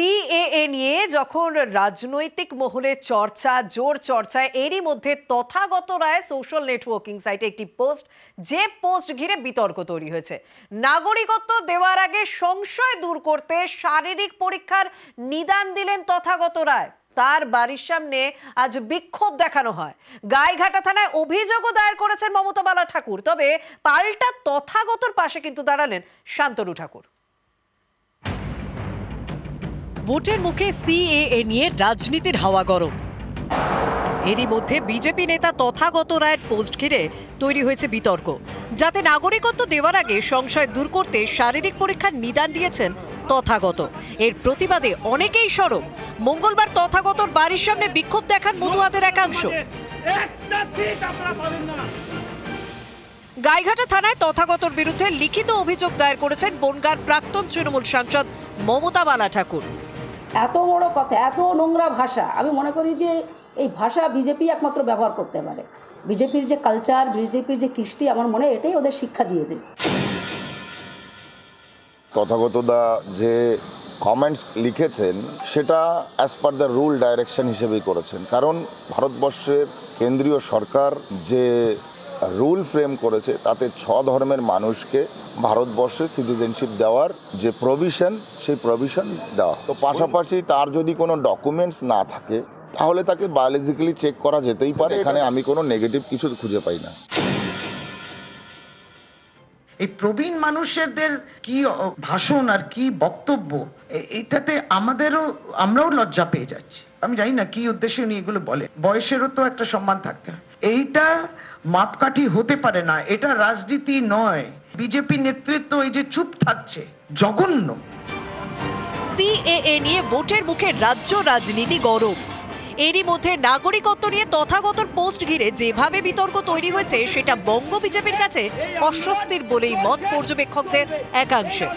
CAA নিয়ে যখন রাজনৈতিক মহলে চর্চা জোর চর্চায় এরই মধ্যে তথাগত রায় সোশ্যাল নেটওয়ার্কিং সাইটে একটি পোস্ট ঘিরে বিতর্ক তৈরি হয়েছে। নাগরিকত্ব দেওয়ার আগে সংশয় দূর করতে শারীরিক পরীক্ষার নিদান দিলেন তথাগত রায়। তার বাড়ির সামনে আজ বিক্ষোভ দেখানো হয়। গাইঘাটা থানায় অভিযোগও দায়ের করেছেন মমতা বালা ঠাকুর। তবে পাল্টা তথাগতর পাশে কিন্তু দাঁড়ালেন শান্তনু ঠাকুর। ভোটের মুখে সিএএ নিয়ে রাজনীতির হাওয়া গরম। এরই মধ্যে বিজেপি নেতা তথাগত রায়ের পোস্ট ঘিরে তৈরি হয়েছে বিতর্ক। যাতে নাগরিকত্ব দেওয়ার আগে সংশয় দূর করতে শারীরিক পরীক্ষার নিদান দিয়েছেন তথাগত। এর প্রতিবাদে অনেকেই সরব। মঙ্গলবার তথাগতর বাড়ির সামনে বিক্ষোভ দেখান মতুয়াদের একাংশ। গাইঘাটা থানায় তথাগতর বিরুদ্ধে লিখিত অভিযোগ দায়ের করেছেন বনগাঁর প্রাক্তন তৃণমূল সাংসদ মমতা বালা ঠাকুর। এত বড় কথা, এত নোংরা ভাষা, আমি মনে করি যে এই ভাষা বিজেপি একমাত্র ব্যবহার করতে পারে। বিজেপির যে কালচার, বিজেপির যে কৃষ্টি, আমার মনে হয় এটাই ওদের শিক্ষা দিয়েছে। তথাগত দা যে কমেন্টস লিখেছেন সেটা as per the rule direction হিসেবেই করেছেন। কারণ ভারতবর্ষের কেন্দ্রীয় সরকার যে রুল ফ্রেম করেছে তাতে 6 ধর্মের মানুষকে ভারতবর্ষে সিটিজেনশিপ দেওয়ার যে প্রভিশন, সেই প্রভিশন দেওয়া। তো পাশাপাশি তার যদি কোনো ডকুমেন্টস না থাকে তাহলে তাকে বায়োলজিক্যালি চেক করা যেতেই পারে। এখানে আমি কোনো নেগেটিভ কিছু খুঁজে পাই না। এই প্রবীণ মানুষদের কি ভাষণ আর কি বক্তব্য, এটাতে আমরাও লজ্জা পেয়ে যাচ্ছি। আমি জানি না কি উদ্দেশ্যে উনি এগুলো বলে। বয়সেরও তো একটা সম্মান থাকতে হয়। এইটা মাপকাঠি হতে পারে না, এটা রাজনীতি নয়। বিজেপি নেতৃত্ব এই যে চুপ থাকছে, জঘন্য। সিএএ নিয়ে ভোটের মুখে রাজ্য রাজনীতি গরম। এরই মধ্যে নাগরিকত্ব নিয়ে তথাগতর পোস্ট ঘিরে যেভাবে বিতর্ক তৈরি হয়েছে সেটা বঙ্গ বিজেপির কাছে অস্বস্তির বলেই মত পর্যবেক্ষকদের একাংশে।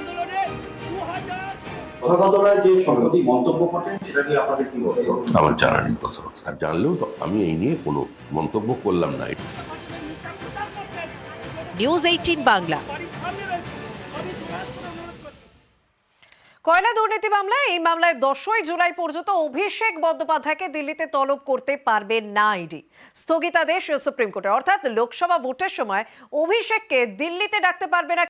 আমার জানা নেই কথা, আর জানলেও তো আমি এই নিয়ে কোনো মন্তব্য করলাম না। নিউজ 18 বাংলা। কয়লা দুর্নীতি মামলায় এই মামলায় 10ই জুলাই পর্যন্ত অভিষেক বন্দ্যোপাধ্যায়কে দিল্লিতে তলব করতে পারবে না ইডি। স্থগিতাদেশ সুপ্রিম কোর্টে, অর্থাৎ লোকসভা ভোটের সময় অভিষেককে দিল্লিতে ডাকতে পারবে না